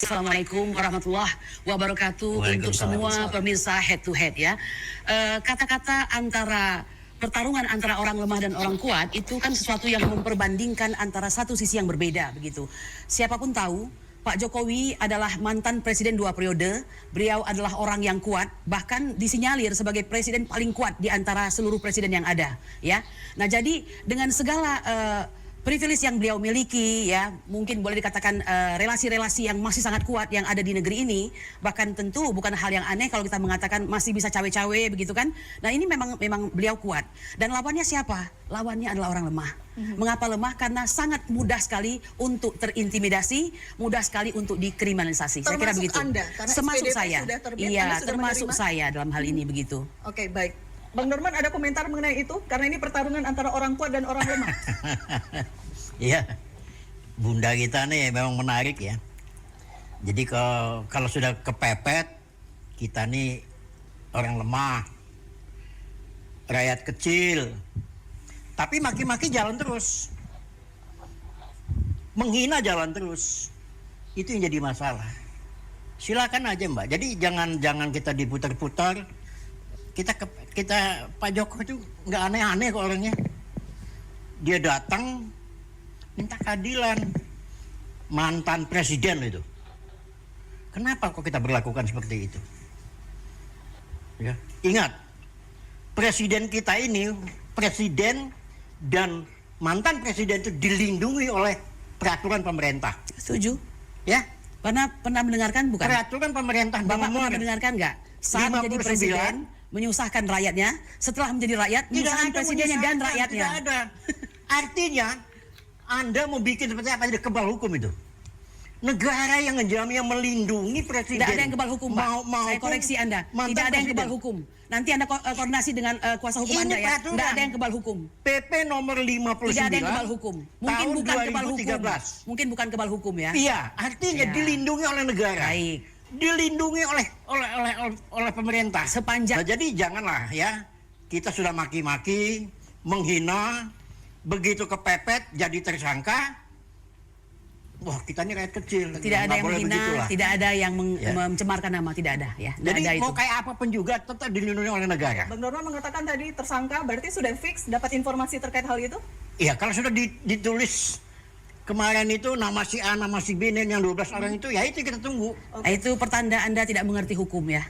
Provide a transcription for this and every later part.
Assalamualaikum warahmatullahi wabarakatuh untuk semua pemirsa head to head ya. Kata-kata antara pertarungan antara orang lemah dan orang kuat itu kan sesuatu yang memperbandingkan antara satu sisi yang berbeda begitu. Siapapun tahu Pak Jokowi adalah mantan presiden 2 periode, beliau adalah orang yang kuat, bahkan disinyalir sebagai presiden paling kuat di antara seluruh presiden yang ada ya. Nah jadi dengan segala privilege yang beliau miliki ya, mungkin boleh dikatakan relasi-relasi yang masih sangat kuat yang ada di negeri ini, bahkan tentu bukan hal yang aneh kalau kita mengatakan masih bisa cawe-cawe begitu kan. Nah ini memang beliau kuat. Dan lawannya siapa? Lawannya adalah orang lemah. Mengapa lemah? Karena sangat mudah sekali untuk terintimidasi, mudah sekali untuk dikriminalisasi. Saya kira begitu. Anda, termasuk SPDP saya. sudah terbit, Iya, sudah termasuk menerima? saya dalam hal ini begitu. Oke, baik. Bang Norman ada komentar mengenai itu? Karena ini pertarungan antara orang kuat dan orang lemah. Iya, bunda kita nih memang menarik ya. Jadi kalau sudah kepepet, kita nih orang lemah, rakyat kecil, tapi maki-maki jalan terus, menghina jalan terus, itu yang jadi masalah. Silakan aja Mbak. Jadi jangan kita diputar-putar. Kita Pak Jokowi itu nggak aneh-aneh kok orangnya. Dia datang minta keadilan, mantan presiden itu. Kenapa kok kita berlakukan seperti itu? Ya. Ingat, presiden kita ini, presiden dan mantan presiden itu dilindungi oleh peraturan pemerintah. Setuju? Ya. Pernah mendengarkan bukan? Peraturan pemerintah Bapak nomor pernah mendengarkan nggak? Saat menjadi 59, presiden, menyusahkan rakyatnya, setelah menjadi rakyat, menyusahkan presidennya dan rakyatnya. Tidak ada. Artinya, Anda mau bikin seperti apa? Ada kebal hukum itu. Negara yang yang melindungi presiden. Tidak ada yang kebal hukum, Pak. Saya koreksi Anda. Tidak ada yang kebal hukum. Nanti Anda koordinasi dengan kuasa hukum Anda ya. Tidak ada yang kebal hukum. PP nomor 59. Tidak ada yang kebal hukum. Mungkin tahun bukan kebal hukum. 2013. Mungkin bukan kebal hukum ya. Iya, artinya Ya. dilindungi oleh negara. Baik. Dilindungi oleh pemerintah. Sepanjang. Nah, jadi janganlah ya. Kita sudah maki-maki, menghina, begitu kepepet jadi tersangka. Wah, kita ini rakyat kecil. Tidak ada yang menghina, tidak ada yang mencemarkan nama, tidak ada ya. Jadi ada mau itu. kayak apapun juga tetap dilindungi oleh negara. Bang Norman mengatakan tadi tersangka, berarti sudah fix dapat informasi terkait hal itu? Iya, kalau sudah ditulis kemarin itu nama si A, nama si B, yang 12 orang itu, ya itu kita tunggu. Nah, itu pertanda Anda tidak mengerti hukum ya.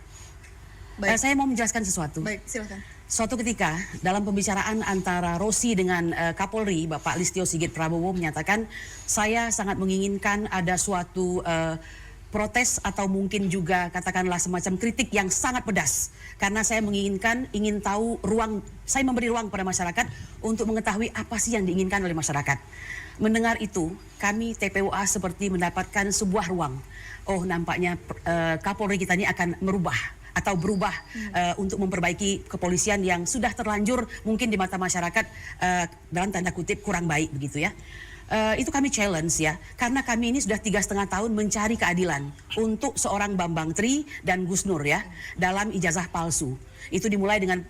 Baik. Saya mau menjelaskan sesuatu. Baik, silakan. Suatu ketika dalam pembicaraan antara Rosi dengan Kapolri, Bapak Listio Sigit Prabowo menyatakan, saya sangat menginginkan ada suatu protes atau mungkin juga katakanlah semacam kritik yang sangat pedas. Karena saya ingin tahu saya memberi ruang kepada masyarakat untuk mengetahui apa sih yang diinginkan oleh masyarakat. Mendengar itu, kami TPUA seperti mendapatkan sebuah ruang. Oh, nampaknya Kapolri kita ini akan berubah untuk memperbaiki kepolisian yang sudah terlanjur mungkin di mata masyarakat dalam tanda kutip kurang baik begitu ya. Itu kami challenge ya, karena kami ini sudah 3,5 tahun mencari keadilan untuk seorang Bambang Tri dan Gus Nur ya, dalam ijazah palsu. Itu dimulai dengan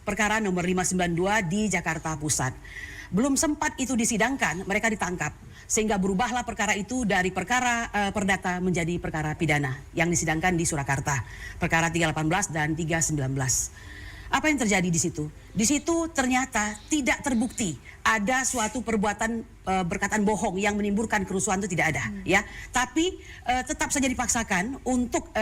perkara nomor 592 di Jakarta Pusat. Belum sempat itu disidangkan, mereka ditangkap. Sehingga berubahlah perkara itu dari perkara perdata menjadi perkara pidana yang disidangkan di Surakarta. Perkara 318 dan 319. Apa yang terjadi di situ? Di situ ternyata tidak terbukti ada suatu perbuatan berkataan bohong yang menimbulkan kerusuhan, itu tidak ada ya. Tapi tetap saja dipaksakan untuk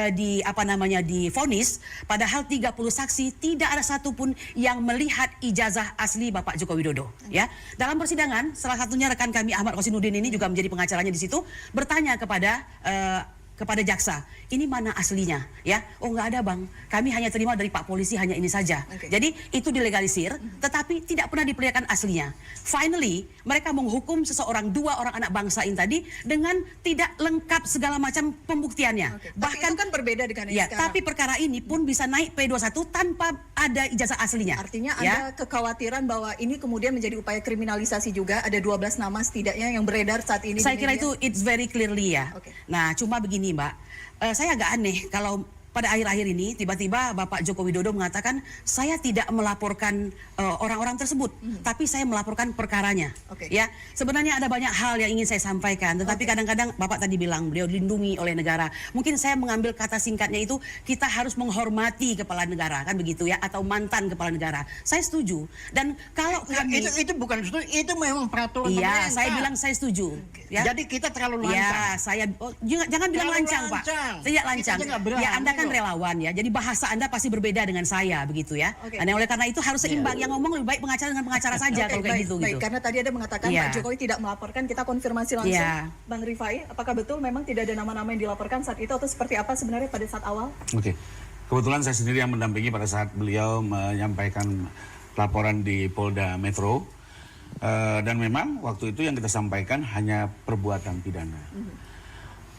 divonis, padahal 30 saksi tidak ada satupun yang melihat ijazah asli Bapak Joko Widodo ya. Dalam persidangan salah satunya rekan kami Ahmad Rosinuddin ini juga menjadi pengacaranya di situ, bertanya kepada jaksa, ini mana aslinya ya? Oh, nggak ada Bang, kami hanya terima dari Pak Polisi hanya ini saja. Jadi itu dilegalisir, tetapi tidak pernah diperlihatkan aslinya. Finally mereka menghukum seseorang, 2 orang anak bangsa ini tadi dengan tidak lengkap segala macam pembuktiannya. Bahkan itu kan berbeda dengan ini ya, sekarang. tapi perkara ini pun bisa naik P21 tanpa ada ijazah aslinya. Artinya ya? ada kekhawatiran bahwa ini kemudian menjadi upaya kriminalisasi juga. Ada 12 nama setidaknya yang beredar saat ini. Saya kira itu it's very clearly ya. Oke. Nah, cuma begini Mbak, saya agak aneh kalau pada akhir-akhir ini tiba-tiba Bapak Joko Widodo mengatakan saya tidak melaporkan orang-orang tersebut, tapi saya melaporkan perkaranya. Oke. Ya, sebenarnya ada banyak hal yang ingin saya sampaikan, tetapi kadang-kadang Bapak tadi bilang beliau dilindungi oleh negara. Mungkin saya mengambil kata singkatnya itu kita harus menghormati kepala negara, kan begitu ya, atau mantan kepala negara. Saya setuju. Dan kalau kami Itu bukan itu memang peraturan iya, pemerintah. saya bilang saya setuju. Ya. Jadi kita terlalu lancang. Ya, saya jangan bilang Terlalu lancang, Pak. lancang. Tidak Kita lancang. aja nggak berani Ya, Anda kan kok. relawan ya. Jadi bahasa Anda pasti berbeda dengan saya begitu ya. Oke. Dan oleh karena itu harus seimbang. Yang ngomong lebih baik pengacara dengan pengacara saja Oke, kalau kayak baik, gitu baik. gitu. Karena tadi ada mengatakan Iya. Pak Jokowi tidak melaporkan, kita konfirmasi langsung. Iya. Bang Rifai, apakah betul memang tidak ada nama-nama yang dilaporkan saat itu atau seperti apa sebenarnya pada saat awal? Oke, kebetulan saya sendiri yang mendampingi pada saat beliau menyampaikan laporan di Polda Metro. Dan memang waktu itu yang kita sampaikan hanya perbuatan pidana.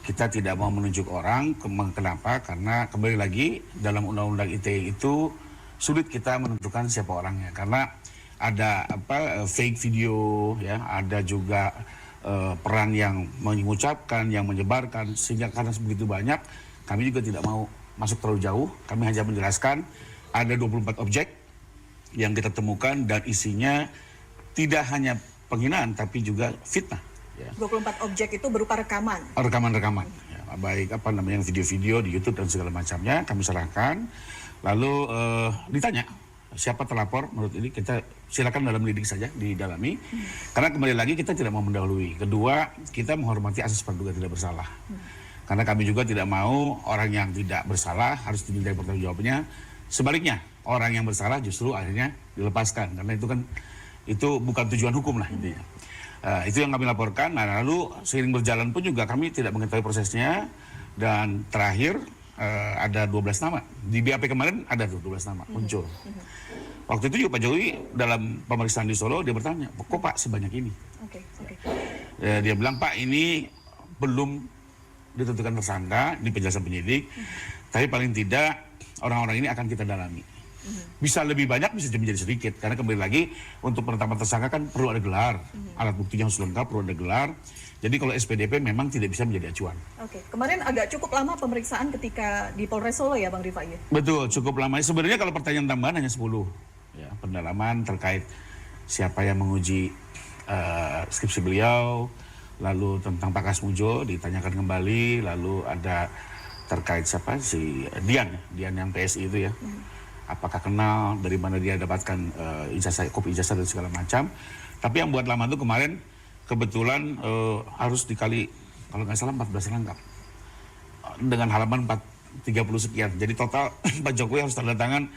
Kita tidak mau menunjuk orang, kenapa? Karena kembali lagi dalam Undang-Undang ITE itu sulit kita menentukan siapa orangnya. Karena ada fake video, ya, ada juga peran yang mengucapkan, yang menyebarkan, sehingga karena begitu banyak, kami juga tidak mau masuk terlalu jauh. Kami hanya menjelaskan ada 24 objek yang kita temukan dan isinya tidak hanya penghinaan tapi juga fitnah. Ya. 24 objek itu berupa rekaman. Rekaman-rekaman, ya, baik video-video di YouTube dan segala macamnya kami serahkan. Lalu ditanya siapa terlapor, menurut ini kita silakan dalam lidik saja didalami. Karena kembali lagi kita tidak mau mendahului. Kedua, kita menghormati asas praduga tidak bersalah. Karena kami juga tidak mau orang yang tidak bersalah harus dimintai pertanggungjawabannya. Sebaliknya, orang yang bersalah justru akhirnya dilepaskan. Karena itu bukan tujuan hukum lah intinya. Itu yang kami laporkan. Nah, lalu seiring berjalan pun juga kami tidak mengetahui prosesnya. Dan terakhir ada 12 nama. Di BAP kemarin ada tuh 12 nama muncul. Waktu itu juga Pak Jokowi dalam pemeriksaan di Solo dia bertanya, kok Pak sebanyak ini? Oke. Dia bilang, Pak ini belum ditentukan tersangka di penjelasan penyidik. Tapi paling tidak orang-orang ini akan kita dalami. Bisa lebih banyak, bisa menjadi sedikit. Karena kembali lagi, untuk penetapan tersangka kan perlu ada gelar. Alat bukti yang sudah lengkap perlu ada gelar. Jadi kalau SPDP memang tidak bisa menjadi acuan. Oke. Kemarin agak cukup lama pemeriksaan ketika di Polres Solo ya Bang Rifai? Betul, cukup lama. Sebenarnya kalau pertanyaan tambahan hanya 10. Ya, pendalaman terkait siapa yang menguji skripsi beliau, lalu tentang Pak Kasmujo ditanyakan kembali, lalu ada terkait siapa si Dian yang PSI itu ya. Apakah kenal, dari mana dia dapatkan ijazah, kopi ijazah dan segala macam. Tapi yang buat lama itu kemarin kebetulan harus dikali kalau nggak salah 14 lengkap dengan halaman 30 sekian. Jadi total Pak Jokowi harus tanda tangan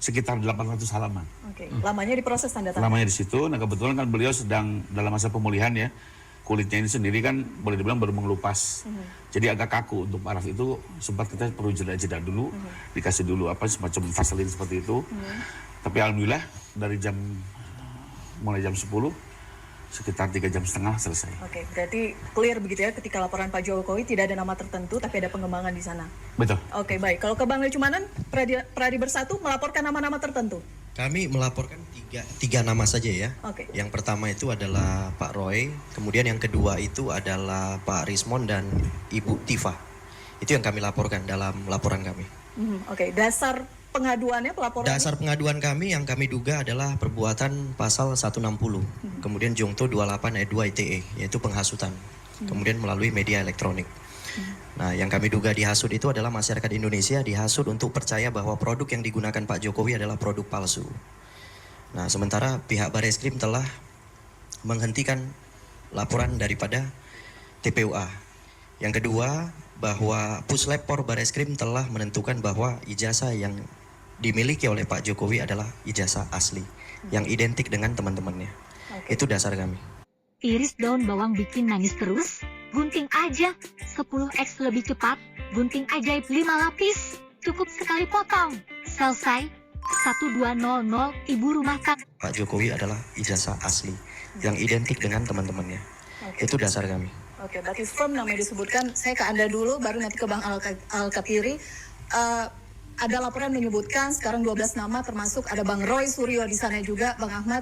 sekitar 800 halaman. Oke. Lamanya diproses tanda tangan. Lamanya di situ. Nah kebetulan kan beliau sedang dalam masa pemulihan ya. Kulitnya ini sendiri kan boleh dibilang baru mengelupas. Jadi agak kaku. Untuk paraf itu sempat kita perlu jeda-jeda dulu, dikasih dulu semacam vaselin seperti itu. Tapi alhamdulillah dari mulai jam 10 sekitar 3,5 jam selesai. Oke, berarti clear begitu ya ketika laporan Pak Jokowi tidak ada nama tertentu tapi ada pengembangan di sana. Betul. Oke, baik. Kalau ke Bang Lecumanan, Pradi Bersatu melaporkan nama-nama tertentu. Kami melaporkan tiga nama saja ya. Oke. Yang pertama itu adalah Pak Roy, kemudian yang kedua itu adalah Pak Rismon dan Ibu Tifa. Itu yang kami laporkan dalam laporan kami. Oke, dasar pengaduannya, pelaporannya? Dasar pengaduan kami yang kami duga adalah perbuatan pasal 160, kemudian Jungto 28 ayat 2 ITE, yaitu penghasutan, kemudian melalui media elektronik. Nah, yang kami duga dihasut itu adalah masyarakat Indonesia dihasut untuk percaya bahwa produk yang digunakan Pak Jokowi adalah produk palsu. Nah, sementara pihak Bareskrim telah menghentikan laporan daripada TPUA. Yang kedua, bahwa Puslap-Por Bareskrim telah menentukan bahwa ijazah yang dimiliki oleh Pak Jokowi adalah ijazah asli, yang identik dengan teman-temannya. Itu dasar kami. Iris daun bawang bikin nangis terus? Gunting aja, 10x lebih cepat, gunting ajaib 5 lapis, cukup sekali potong, selesai, 1200, ibu rumah kak. Pak Jokowi adalah ijazah asli, yang identik dengan teman-temannya. Itu dasar kami. Oke, berarti firm namanya disebutkan. Saya ke Anda dulu, baru nanti ke Bang Al-Kapiri. Ada laporan menyebutkan sekarang 12 nama, termasuk ada Bang Roy Suryo di sana juga, Bang Ahmad.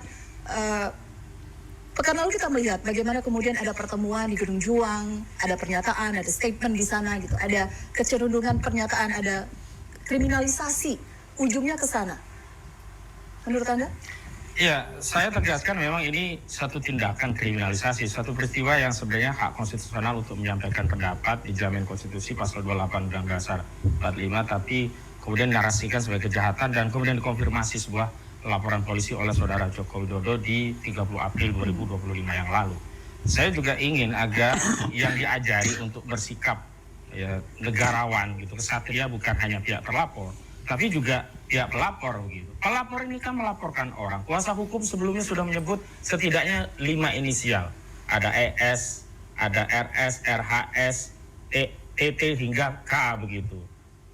Pekan lalu kita melihat bagaimana kemudian ada pertemuan di Gedung Juang, ada pernyataan, ada statement di sana gitu, ada kecenderungan pernyataan, ada kriminalisasi, ujungnya ke sana. Menurut Anda? Ya, saya tegaskan memang ini satu tindakan kriminalisasi, satu peristiwa yang sebenarnya hak konstitusional untuk menyampaikan pendapat dijamin konstitusi pasal 28 Undang Dasar 45, tapi kemudian narasikan sebagai kejahatan dan kemudian dikonfirmasi sebuah laporan polisi oleh saudara Joko Widodo di 30 April 2025 yang lalu. Saya juga ingin agar yang diajari untuk bersikap ya, negarawan gitu, kesatria bukan hanya pihak terlapor, tapi juga pihak pelapor begitu. Pelapor ini kan melaporkan orang. Kuasa hukum sebelumnya sudah menyebut setidaknya 5 inisial. Ada ES, ada RS, RHS, TT hingga K begitu.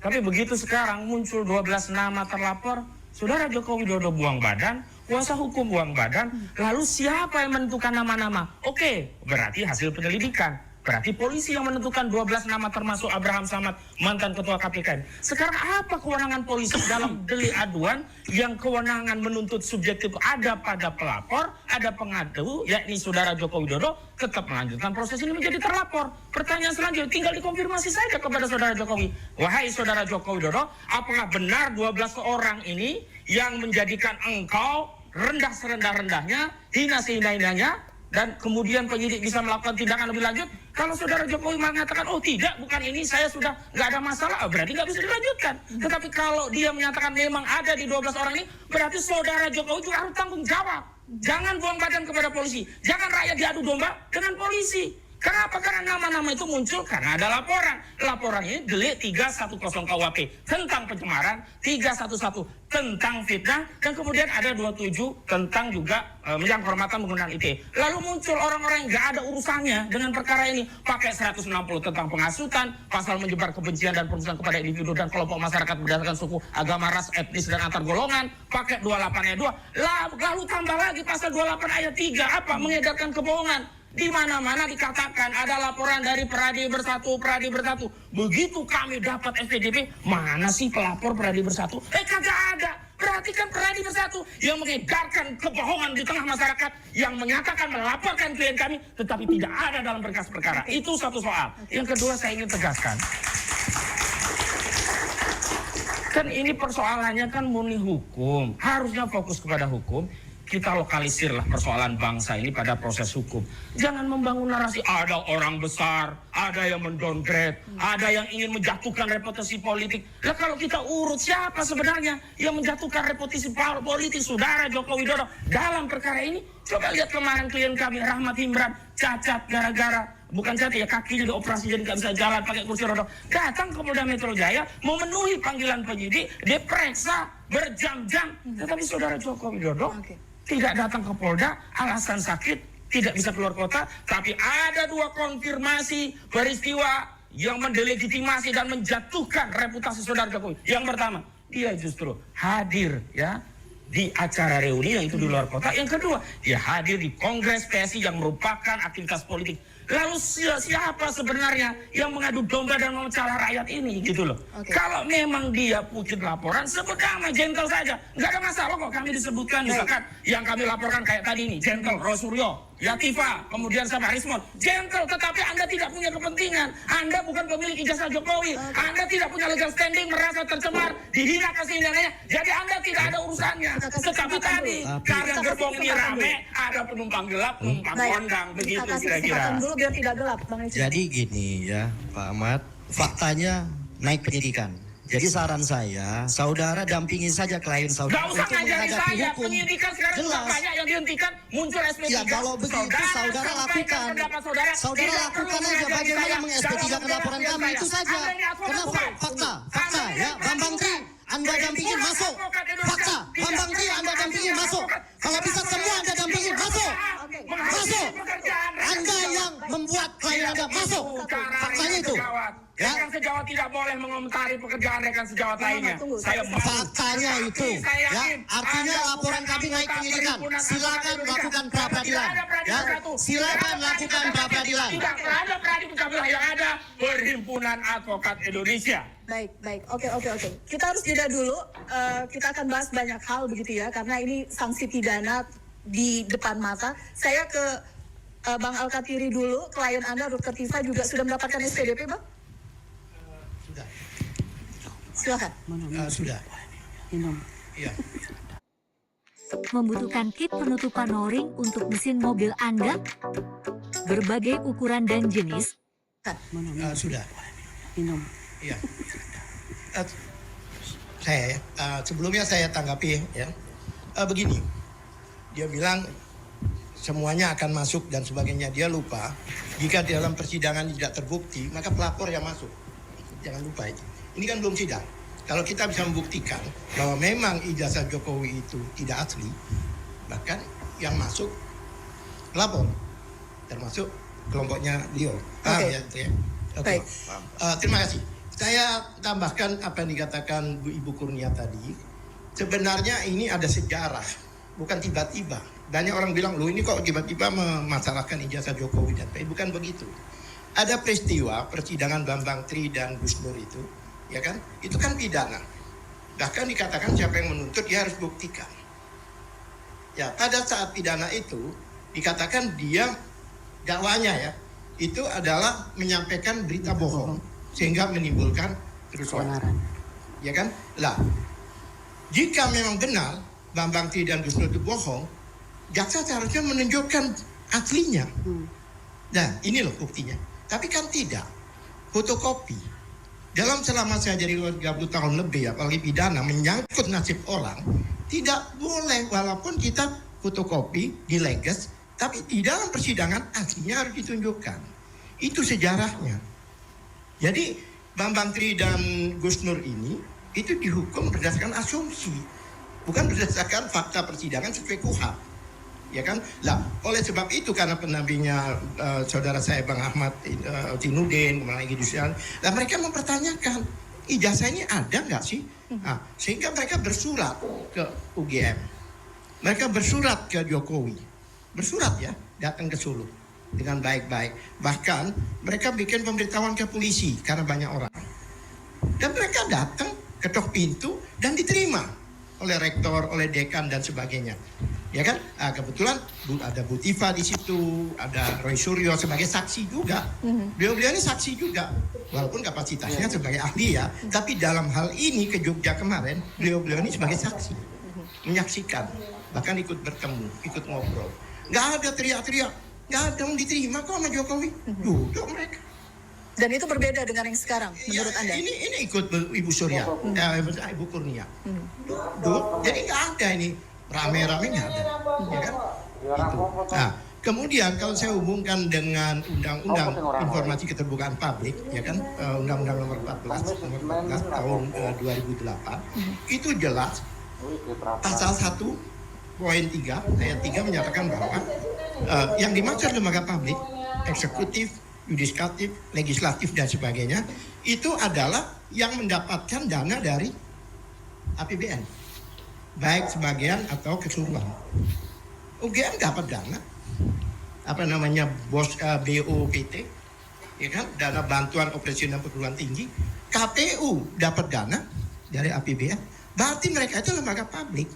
Tapi begitu sekarang muncul 12 nama terlapor, Saudara Joko Widodo buang badan, kuasa hukum buang badan, lalu siapa yang menentukan nama-nama? Oke, berarti hasil penyelidikan. Berarti polisi yang menentukan 12 nama termasuk Abraham Samad, mantan ketua KPK. Sekarang apa kewenangan polisi dalam delik aduan yang kewenangan menuntut subjektif ada pada pelapor, ada pengadu, yakni saudara Joko Widodo, tetap melanjutkan proses ini menjadi terlapor. Pertanyaan selanjutnya tinggal dikonfirmasi saja kepada saudara Jokowi. Wahai saudara Joko Widodo, apakah benar 12 orang ini yang menjadikan engkau rendah serendah-rendahnya, hina sehina-hinanya, dan kemudian penyidik bisa melakukan tindakan lebih lanjut? Kalau saudara Jokowi mengatakan, oh tidak, bukan ini, saya sudah nggak ada masalah, berarti nggak bisa dilanjutkan. Tetapi kalau dia menyatakan memang ada di 12 orang ini, berarti saudara Jokowi juga harus tanggung jawab. Jangan buang badan kepada polisi. Jangan rakyat diadu domba dengan polisi. Kenapa? Karena nama-nama itu muncul karena ada laporan. Laporan ini delik 310 KUHP tentang pencemaran, 311 tentang fitnah, dan kemudian ada 27 tentang juga yang kehormatan menggunakan ITE. Lalu muncul orang-orang yang nggak ada urusannya dengan perkara ini, pakai 160 tentang penghasutan, pasal menyebar kebencian dan perusahaan kepada individu dan kelompok masyarakat berdasarkan suku, agama, ras, etnis, dan antar golongan, pakai 28 ayat 2. Lalu tambah lagi pasal 28 ayat 3, apa? Mengedarkan kebohongan. Di mana-mana dikatakan ada laporan dari Peradi Bersatu. Begitu kami dapat SPDP, mana sih pelapor Peradi Bersatu? Kagak ada. Berarti kan Peradi Bersatu yang mengedarkan kebohongan di tengah masyarakat, yang menyatakan melaporkan klien kami, tetapi tidak ada dalam berkas perkara. Itu satu soal. Yang kedua saya ingin tegaskan, kan ini persoalannya kan murni hukum, harusnya fokus kepada hukum. Kita lokalisirlah persoalan bangsa ini pada proses hukum. Jangan membangun narasi ada orang besar, ada yang mendowngrade, ada yang ingin menjatuhkan reputasi politik. Nah kalau kita urut siapa sebenarnya yang menjatuhkan reputasi politik saudara Joko Widodo dalam perkara ini? Coba lihat kemarin klien kami Rahmat Himran cacat gara-gara, bukan cacat ya, kakinya dioperasi jadi nggak bisa jalan pakai kursi roda. Datang ke Polda Metro Jaya memenuhi panggilan penyidik, diperiksa berjam-jam, tetapi saudara Joko Widodo tidak datang ke Polda, alasan sakit, tidak bisa keluar kota. Tapi ada 2 konfirmasi peristiwa yang mendelegitimasi dan menjatuhkan reputasi saudara Jokowi. Yang pertama, dia justru hadir ya di acara reuni yang itu di luar kota. Yang kedua, dia hadir di Kongres PSI yang merupakan aktivitas politik. Lalu siapa sebenarnya yang mengadu domba dan memecah rakyat ini gitu loh. Kalau memang dia pucuk laporan, sebut nama, gentle saja. Nggak ada masalah kok kami disebutkan. Misalkan yang kami laporkan kayak tadi ini, gentle, Roy Suryo, Yatifa, kemudian sama Rismon. Gentle, tetapi Anda tidak punya kepentingan. Anda bukan pemilik ijazah Jokowi. Anda tidak punya legal standing, merasa tercemar, dihina kesehinanya. Jadi Anda tidak ada urusannya. Tetapi tadi, karena gerbong ini rame, ada penumpang gelap, penumpang kondang, begitu kira-kira. Biar tidak gelap, Bang Eci. Jadi gini ya Pak Ahmad, faktanya naik penyidikan. Jadi saran saya, saudara dampingi saja klien saudara. Gak usah untuk ngajari menghadapi saya, hukum. penyidikan sekarang juga banyak yang dihentikan, muncul SP3. Ya kalau begitu saudara lakukan. Saudara lakukan aja bagaimana meng-SP3 laporan kami, itu saja. Kenapa? Fakta ya, Bambang Tri, Anda dampingin masuk. Fakta, Bambang Tri Anda dampingin masuk. Kalau bisa semua Anda dampingin masuk. Masuk. Anda yang membuat klien Anda masuk. Faktanya itu. Ya. Rekan sejawat tidak boleh mengomentari pekerjaan rekan sejawat lainnya. Saya faktanya itu. Ya, artinya laporan kami naik penyidikan. Silakan lakukan pra peradilan. Ya, silakan lakukan pra peradilan. Tidak ada peradilan yang ada Perhimpunan Advokat Indonesia. Baik. Oke. Kita harus jeda dulu. Kita akan bahas banyak hal begitu ya, karena ini sanksi pidana di depan mata. Saya ke Bang Alkatiri dulu. Klien Anda, Dr. Tifa, juga sudah mendapatkan SPDP, Bang? Silakan. Sudah. Minum. Iya. Membutuhkan kit penutupan o-ring untuk mesin mobil Anda? Berbagai ukuran dan jenis, Sudah. Minum. Iya. Saya ya, sebelumnya saya tanggapi ya. Begini, dia bilang semuanya akan masuk dan sebagainya. Dia lupa jika dalam persidangan tidak terbukti, maka pelapor yang masuk. Jangan lupa itu. Ini kan belum sidang. Kalau kita bisa membuktikan bahwa memang ijazah Jokowi itu tidak asli, bahkan yang masuk pelapor, termasuk kelompoknya Leo. Oke. Ya, itu ya. Oke. Baik. Terima kasih. Saya tambahkan apa yang dikatakan Bu Ibu Kurnia tadi. Sebenarnya ini ada sejarah, bukan tiba-tiba. Banyak orang bilang, loh ini kok tiba-tiba memasalahkan ijazah Jokowi dan Pak. Bukan begitu. Ada peristiwa persidangan Bambang Tri dan Gus Nur itu, ya kan? Itu kan pidana. Bahkan dikatakan siapa yang menuntut dia harus buktikan. Ya, pada saat pidana itu dikatakan dia dakwanya ya, itu adalah menyampaikan berita bohong sehingga menimbulkan kerusuhan. Ya kan? Lah, jika memang benar Bambang Tri dan Gus Nur itu bohong, jaksa seharusnya menunjukkan aslinya. Nah, ini loh buktinya. Tapi kan tidak. Fotokopi. Dalam selama saya jadi 30 tahun lebih, apalagi pidana, menyangkut nasib orang, tidak boleh walaupun kita fotokopi, dileges, tapi di dalam persidangan aslinya harus ditunjukkan. Itu sejarahnya. Jadi Bambang Tri dan Gus Nur ini itu dihukum berdasarkan asumsi, bukan berdasarkan fakta persidangan sesuai KUHP. Ya kan? Lah, oleh sebab itu karena pendampingnya saudara saya Bang Ahmad Tinudin, lagi Dusian, lah mereka mempertanyakan ijazah ini ada nggak sih? Nah, sehingga mereka bersurat ke UGM, mereka bersurat ke Jokowi, bersurat ya, datang ke Solo dengan baik-baik. Bahkan mereka bikin pemberitahuan ke polisi karena banyak orang, dan mereka datang ketok pintu dan diterima oleh rektor, oleh dekan dan sebagainya. Ya kan? Nah, kebetulan ada Bu Tifa di situ, ada Roy Suryo sebagai saksi juga. Beliau-beliau ini saksi juga, walaupun kapasitasnya sebagai ahli ya. Tapi dalam hal ini ke Jogja kemarin, beliau-beliau ini sebagai saksi, menyaksikan, bahkan ikut bertemu, ikut ngobrol. Nggak ada teriak-teriak, nggak ada yang diterima kok sama Jokowi. Duduk mereka. Dan itu berbeda dengan yang sekarang, menurut Ya, Anda? Ini ikut Ibu Surya, Ibu Kurnia. Duduk, jadi nggak ada ini. Rame-rame nggak ada, ya kan? Itu. Nah, kemudian kalau saya hubungkan dengan Undang-Undang Informasi Keterbukaan Publik, ya kan, Undang-Undang Nomor 14 tahun 2008, itu jelas pasal 1 poin 3 ayat 3 menyatakan bahwa yang dimaksud lembaga publik, eksekutif, yudikatif, legislatif dan sebagainya itu adalah yang mendapatkan dana dari APBN. Baik sebagian atau keseluruhan. UGM dapat dana, apa namanya BOPT, ya kan, dana bantuan operasional perguruan tinggi. KPU dapat dana dari APBN. Berarti mereka itu lembaga publik.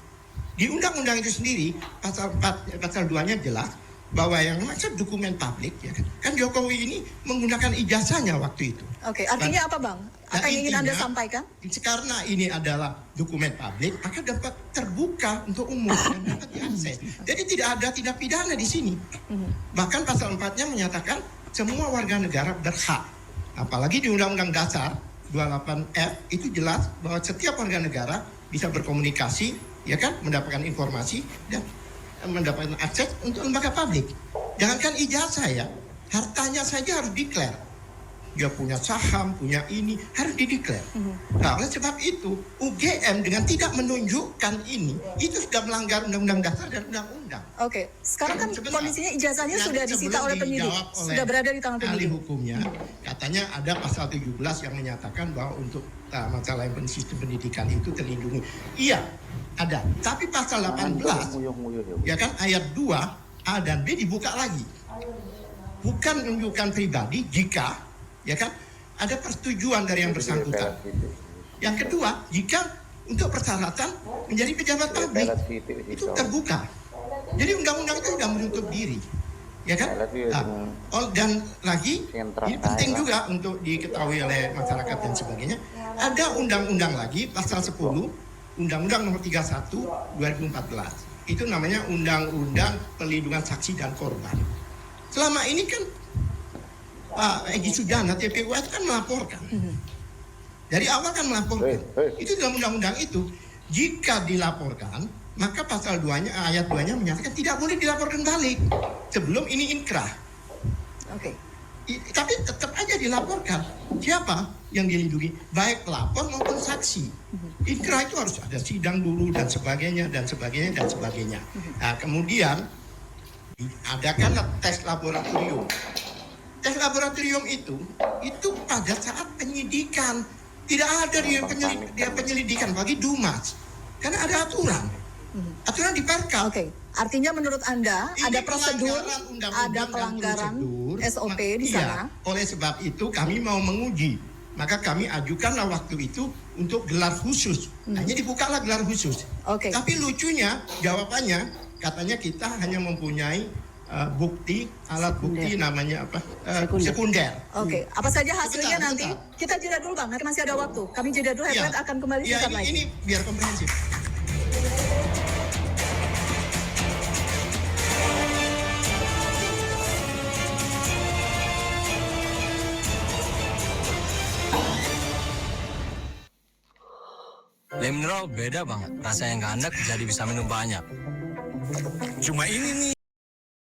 Di undang-undang itu sendiri pasal 4, pasal 2-nya jelas bahwa yang maksud dokumen publik, ya kan, kan Jokowi ini menggunakan ijazahnya waktu itu. Oke, artinya apa Bang? Apa yang ingin Anda sampaikan? Karena ini adalah dokumen publik, maka dapat terbuka untuk umum dan dapat diakses. Jadi tidak ada tindak pidana di sini. Bahkan pasal 4-nya menyatakan semua warga negara berhak. Apalagi di Undang-Undang Dasar 28F itu jelas bahwa setiap warga negara bisa berkomunikasi, ya kan, mendapatkan informasi dan mendapatkan akses untuk lembaga publik. Jangankan ijazah ya, hartanya saja harus declare. Dia punya saham, punya ini, harus dideklar. Nah, oleh sebab itu, UGM dengan tidak menunjukkan ini, itu sudah melanggar Undang-Undang Dasar dan Undang-Undang. Oke, sekarang kan Sebentar. kondisinya ijazahnya Yang sudah disita sebelum oleh penyidik, dijawab oleh sudah berada di tangan ahli penyidik. hukumnya, katanya ada pasal 17 yang menyatakan bahwa untuk masalah yang sistem pendidikan itu terlindungi. Iya, ada. Tapi pasal 18, ya kan, ayat 2, A dan B dibuka lagi. Bukan menunjukkan pribadi jika, ya kan, ada persetujuan dari yang bersangkutan. Yang kedua, jika untuk persyaratan menjadi pejabat publik itu terbuka. Jadi undang-undang itu sudah menutup diri, ya kan? Dan lagi ini penting juga untuk diketahui oleh masyarakat dan sebagainya. Ada ada undang-undang lagi pasal 10 Undang-Undang Nomor 31 2014. Itu namanya Undang-Undang Perlindungan Saksi dan Korban. Selama ini kan Pak Egy Sujana TPUA itu kan melaporkan. Dari awal kan melaporkan. Itu dalam undang-undang itu. Jika dilaporkan, maka pasal 2-nya, ayat 2-nya menyatakan tidak boleh dilaporkan balik sebelum ini inkrah. Oke. Tapi tetap aja dilaporkan. Siapa yang dilindungi? Baik pelapor maupun saksi. Inkrah itu harus ada sidang dulu dan sebagainya dan sebagainya dan sebagainya. Nah, kemudian adakanlah tes laboratorium. Tes laboratorium itu pada saat penyidikan. Tidak ada dia penyelidikan bagi Dumas. Karena ada aturan. Aturan di Perkap. Oke. Artinya menurut Anda Ini ada prosedur, pelanggaran undang-undang ada dan pelanggaran prosedur. SOP di Iya, sana. oleh sebab itu kami mau menguji. Maka kami ajukanlah waktu itu untuk gelar khusus. Hanya dibukalah gelar khusus. Oke. Tapi lucunya jawabannya katanya kita hanya mempunyai bukti, alat bukti namanya apa? Sekunder. Oke, apa saja hasilnya Sebentar, nanti? sebentar. Kita jeda dulu Bang, nanti masih ada waktu. Kami jeda dulu, Headline akan kembali Ya, sesaat lagi. ini biar komprehensif. Le mineral beda banget, rasanya nggak enak jadi bisa minum banyak. Cuma ini nih